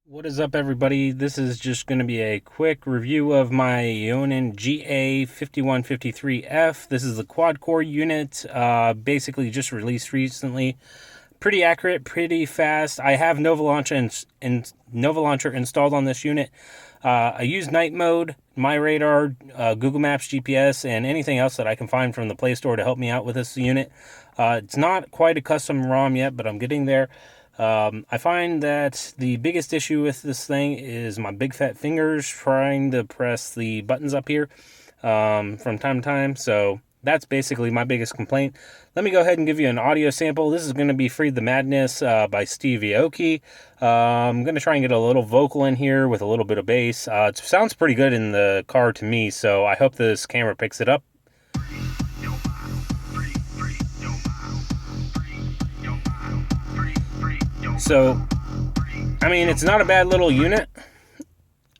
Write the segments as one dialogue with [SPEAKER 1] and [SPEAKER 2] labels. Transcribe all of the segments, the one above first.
[SPEAKER 1] What is up, everybody? This is just going to be a quick review of my Eonon GA5153F. This is the quad core unit, basically just released recently. Pretty accurate, pretty fast. I have Nova Launcher installed on this unit. I use night mode, my radar, Google Maps, GPS, and anything else that I can find from the Play Store to help me out with this unit. It's not quite a custom ROM yet, but I'm getting there. I find that the biggest issue with this thing is my big fat fingers trying to press the buttons up here from time to time. So that's basically my biggest complaint. Let me go ahead and give you an audio sample. This is going to be Freed the Madness by Steve Aoki. I'm going to try and get a little vocal in here with a little bit of bass. It sounds pretty good in the car to me, so I hope this camera picks it up. So, I mean, it's not a bad little unit.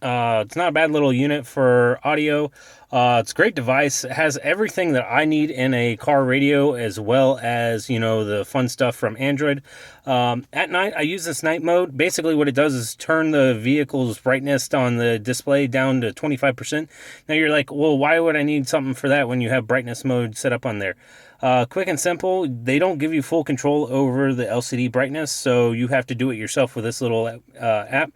[SPEAKER 1] It's not a bad little unit for audio. It's a great device. It has everything that I need in a car radio, as well as, the fun stuff from Android. At night, I use this night mode. Basically, what it does is turn the vehicle's brightness on the display down to 25%. Now, you're like, well, why would I need something for that when you have brightness mode set up on there? Quick and simple. They don't give you full control over the LCD brightness, so you have to do it yourself with this little app.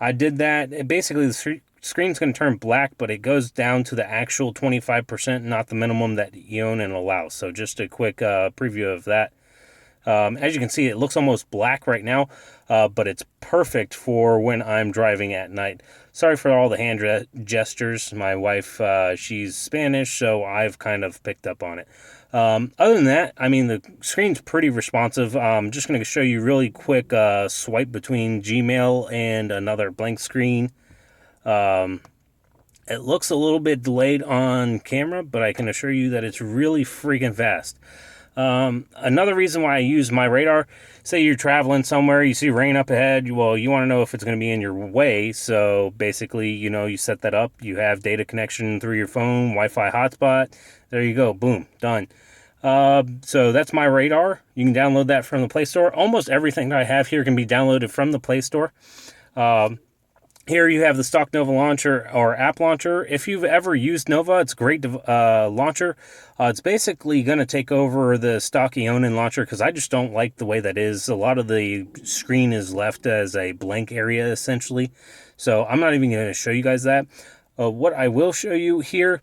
[SPEAKER 1] I did that. Basically, the screen's going to turn black, but it goes down to the actual 25%, not the minimum that Eonon allows. So just a quick preview of that. As you can see, it looks almost black right now, but it's perfect for when I'm driving at night. Sorry for all the hand gestures. My wife, she's Spanish, so I've kind of picked up on it. Other than that, I mean, the screen's pretty responsive. I'm just going to show you really quick swipe between Gmail and another blank screen. It looks a little bit delayed on camera, but I can assure you that it's really freaking fast. Another reason why I use my radar, say you're traveling somewhere, you see rain up ahead, well, you want to know if it's going to be in your way. So basically, you set that up, you have data connection through your phone, Wi-Fi hotspot. There you go. Boom. Done. So that's my radar. You can download that from the Play Store. Almost everything I have here can be downloaded from the Play Store. Here you have the stock Nova launcher or app launcher. If you've ever used Nova, it's a great launcher. It's basically going to take over the stock Eonon launcher because I just don't like the way that is. A lot of the screen is left as a blank area, essentially. So I'm not even going to show you guys that. What I will show you here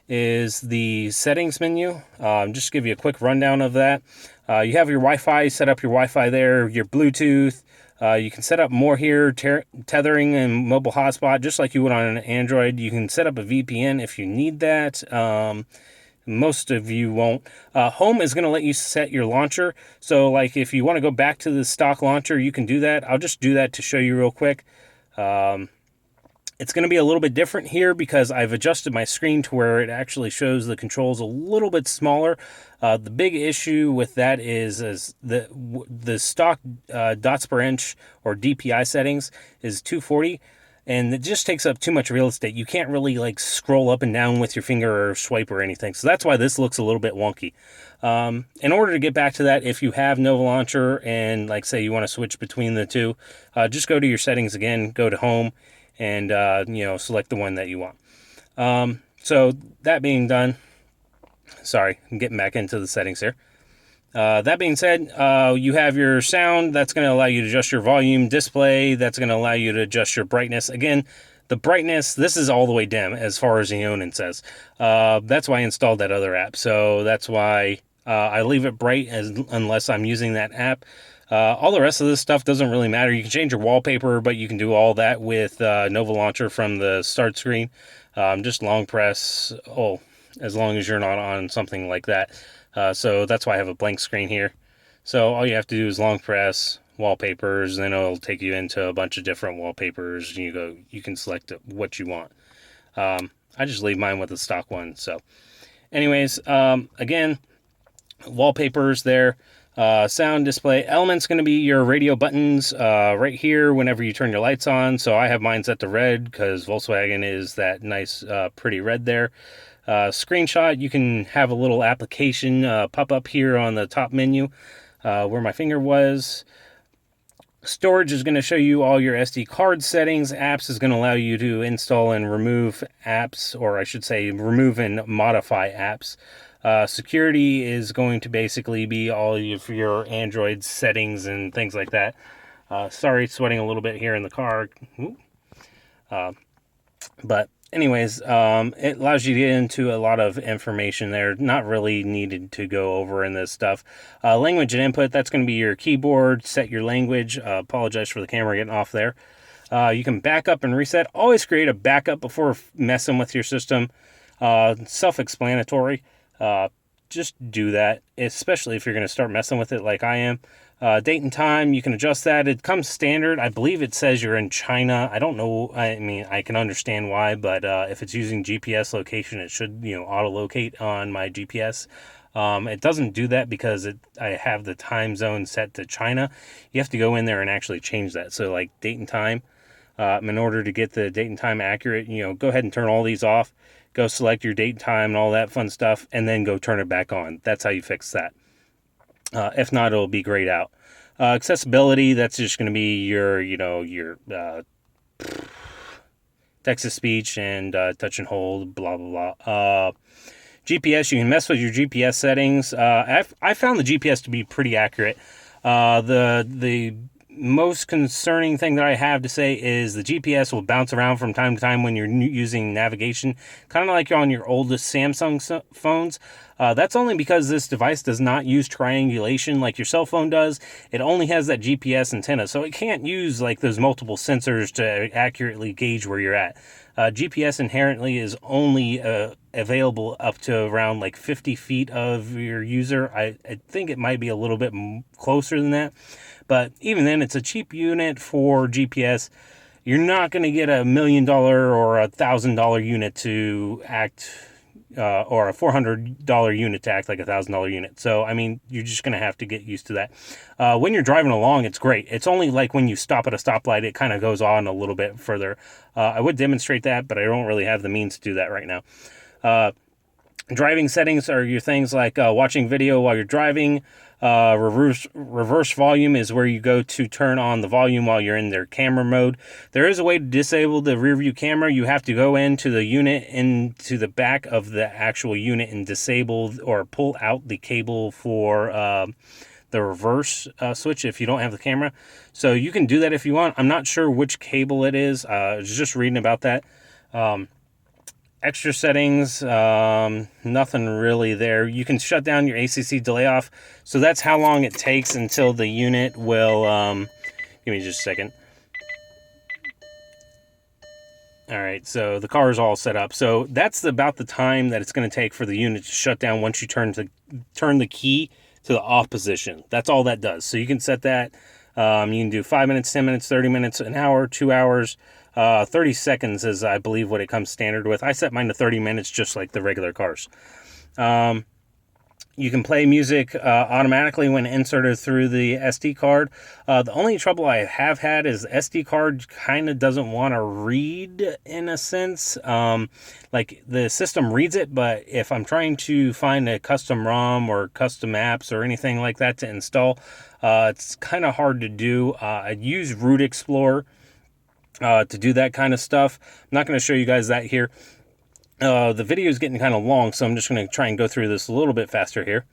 [SPEAKER 1] is the settings menu. Just to give you a quick rundown of that. You have your Wi-Fi, set up your Wi-Fi there, your Bluetooth. You can set up more here, tethering and mobile hotspot, just like you would on an Android. You can set up a VPN if you need that. Most of you won't. Home is going to let you set your launcher. So, like, if you want to go back to the stock launcher, you can do that. I'll just do that to show you real quick. It's going to be a little bit different here because I've adjusted my screen to where it actually shows the controls a little bit smaller. The big issue with that is the stock dots per inch or DPI settings is 240, and it just takes up too much real estate. You can't really like scroll up and down with your finger or swipe or anything. So that's why this looks a little bit wonky. In order to get back to that, if you have Nova Launcher and like say you want to switch between the two, just go to your settings again, go to home, and select the one that you want. So that being done, sorry, I'm getting back into the settings here. That being said, you have your sound. That's going to allow you to adjust your volume. Display, that's going to allow you to adjust your brightness. Again, the brightness, this is all the way dim as far as Eonon says. That's why I installed that other app. So that's why I leave it bright unless I'm using that app. All the rest of this stuff doesn't really matter. You can change your wallpaper, but you can do all that with Nova Launcher from the start screen. Just long press, as long as you're not on something like that. So that's why I have a blank screen here. So all you have to do is long press, wallpapers, then it'll take you into a bunch of different wallpapers. And you can select what you want. I just leave mine with the stock one. So anyways, again, wallpapers there. Sound display elements going to be your radio buttons right here whenever you turn your lights on. So I have mine set to red because Volkswagen is that nice pretty red there. Screenshot, you can have a little application pop up here on the top menu where my finger was. Storage is going to show you all your SD card settings. Apps is going to allow you to install and remove apps, or I should say remove and modify apps. Security is going to basically be all of your Android settings and things like that. Sorry, sweating a little bit here in the car. But anyways, it allows you to get into a lot of information there. Not really needed to go over in this stuff. Language and input, that's going to be your keyboard. Set your language. Apologize for the camera getting off there. You can back up and reset. Always create a backup before messing with your system. Self-explanatory. Just do that, especially if you're going to start messing with it like I am. Date and time, you can adjust that. It comes standard. I believe it says you're in China. I don't know. I mean, I can understand why, but if it's using GPS location, it should, auto-locate on my GPS. It doesn't do that because I have the time zone set to China. You have to go in there and actually change that. So like date and time, in order to get the date and time accurate, go ahead and turn all these off. Go select your date and time and all that fun stuff, and then go turn it back on. That's how you fix that. If not, it'll be grayed out. Accessibility, that's just going to be your text-to-speech and touch and hold, blah, blah, blah. GPS, you can mess with your GPS settings. I found the GPS to be pretty accurate. The most concerning thing that I have to say is the GPS will bounce around from time to time when you're using navigation, kind of like you're on your oldest Samsung phones. That's only because this device does not use triangulation like your cell phone does. It only has that GPS antenna, so it can't use like those multiple sensors to accurately gauge where you're at. GPS inherently is only available up to around like 50 feet of your user. I think it might be a little bit closer than that. But even then, it's a cheap unit for GPS. You're not going to get $1 million or $1,000 unit to act, or a $400 unit to act like $1,000 unit. So, I mean, you're just going to have to get used to that. When you're driving along, it's great. It's only like when you stop at a stoplight, it kind of goes on a little bit further. I would demonstrate that, but I don't really have the means to do that right now. Driving settings are your things like watching video while you're driving. Reverse volume is where you go to turn on the volume while you're in their camera mode. There is a way to disable the rear view camera. You have to go into the unit, into the back of the actual unit, and disable or pull out the cable for the reverse switch if you don't have the camera. So you can do that if you want. I'm not sure which cable it is. I was just reading about that. Extra settings, nothing really there. You can shut down your ACC delay off. So that's how long it takes until the unit will, give me just a second. All right, so the car is all set up. So that's about the time that it's going to take for the unit to shut down once you turn the key to the off position. That's all that does. So you can set that. You can do 5 minutes, 10 minutes, 30 minutes, an hour, 2 hours. 30 seconds is, I believe, what it comes standard with. I set mine to 30 minutes, just like the regular cars. You can play music automatically when inserted through the SD card. The only trouble I have had is the SD card kind of doesn't want to read, in a sense. Like, the system reads it, but if I'm trying to find a custom ROM or custom apps or anything like that to install, it's kind of hard to do. I'd use Root Explorer to do that kind of stuff. I'm not going to show you guys that here. The video is getting kind of long, so I'm just going to try and go through this a little bit faster here.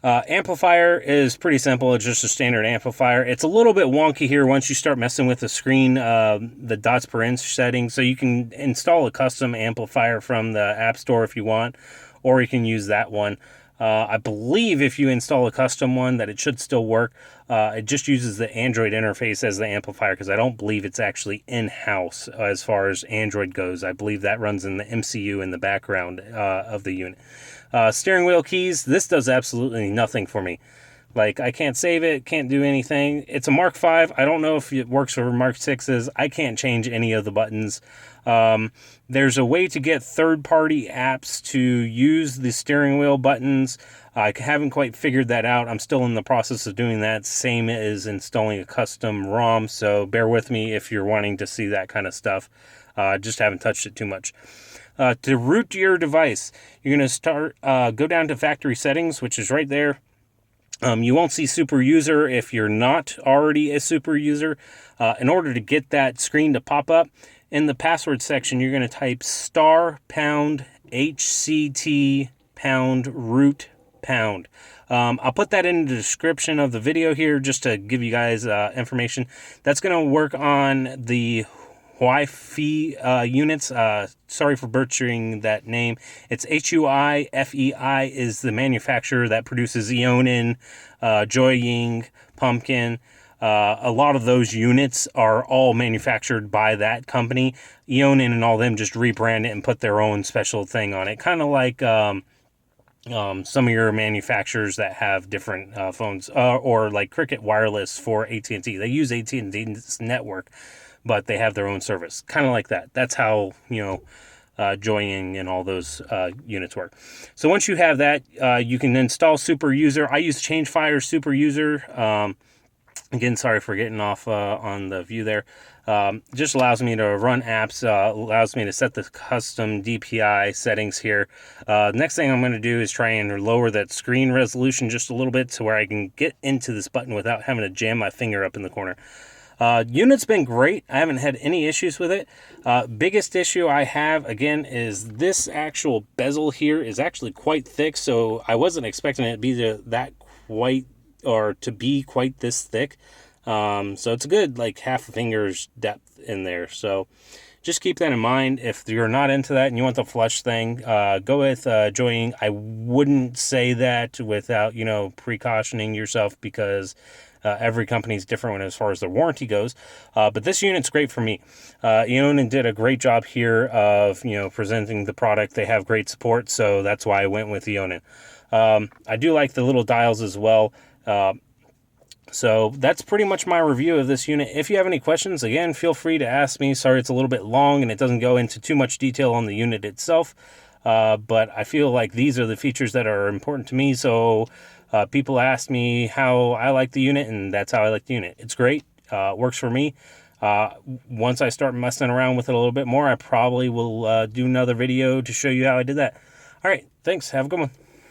[SPEAKER 1] Amplifier is pretty simple. It's just a standard amplifier. It's a little bit wonky here once you start messing with the screen, the dots per inch setting. So you can install a custom amplifier from the App Store if you want, or you can use that one. I believe if you install a custom one that it should still work. It just uses the Android interface as the amplifier because I don't believe it's actually in-house as far as Android goes. I believe that runs in the MCU in the background of the unit. Steering wheel keys, this does absolutely nothing for me. Like, I can't save it, can't do anything. It's a Mark V. I don't know if it works for Mark 6s. I can't change any of the buttons. There's a way to get third-party apps to use the steering wheel buttons. I haven't quite figured that out. I'm still in the process of doing that. Same as installing a custom ROM, so bear with me if you're wanting to see that kind of stuff. Just haven't touched it too much. To root your device, you're going to go down to factory settings, which is right there. You won't see super user if you're not already a super user. In order to get that screen to pop up, in the password section, you're going to type *HCT#root#. I'll put that in the description of the video here just to give you guys information. That's going to work on the Wi-Fi units. Sorry for butchering that name. It's HUIFEI is the manufacturer that produces Eonon, Joying, Pumpkin. A lot of those units are all manufactured by that company. Eonon and all them just rebrand it and put their own special thing on it. Kind of like some of your manufacturers that have different phones, or like Cricket Wireless for AT&T. They use AT&T's network, but they have their own service. Kind of like that. That's how, Joying and all those units work. So once you have that, you can install Super User. I use ChangeFire Super User. Again, sorry for getting off on the view there. Just allows me to run apps, allows me to set the custom DPI settings here. Next thing I'm going to do is try and lower that screen resolution just a little bit to where I can get into this button without having to jam my finger up in the corner. Unit's been great. I haven't had any issues with it. Biggest issue I have, again, is this actual bezel here is actually quite thick, so I wasn't expecting it to be to be quite this thick. So it's a good like half a finger's depth in there. So just keep that in mind. If you're not into that and you want the flush thing, go with Joying. I wouldn't say that without, precautioning yourself, because every company's different as far as their warranty goes. But this unit's great for me. Eonon did a great job here of, presenting the product. They have great support, so that's why I went with Eonon. I do like the little dials as well. So that's pretty much my review of this unit. If you have any questions, again, feel free to ask me. Sorry it's a little bit long and it doesn't go into too much detail on the unit itself. But I feel like these are the features that are important to me. So people ask me how I like the unit, and that's how I like the unit. It's great. Works for me. Once I start messing around with it a little bit more, I probably will do another video to show you how I did that. All right. Thanks. Have a good one.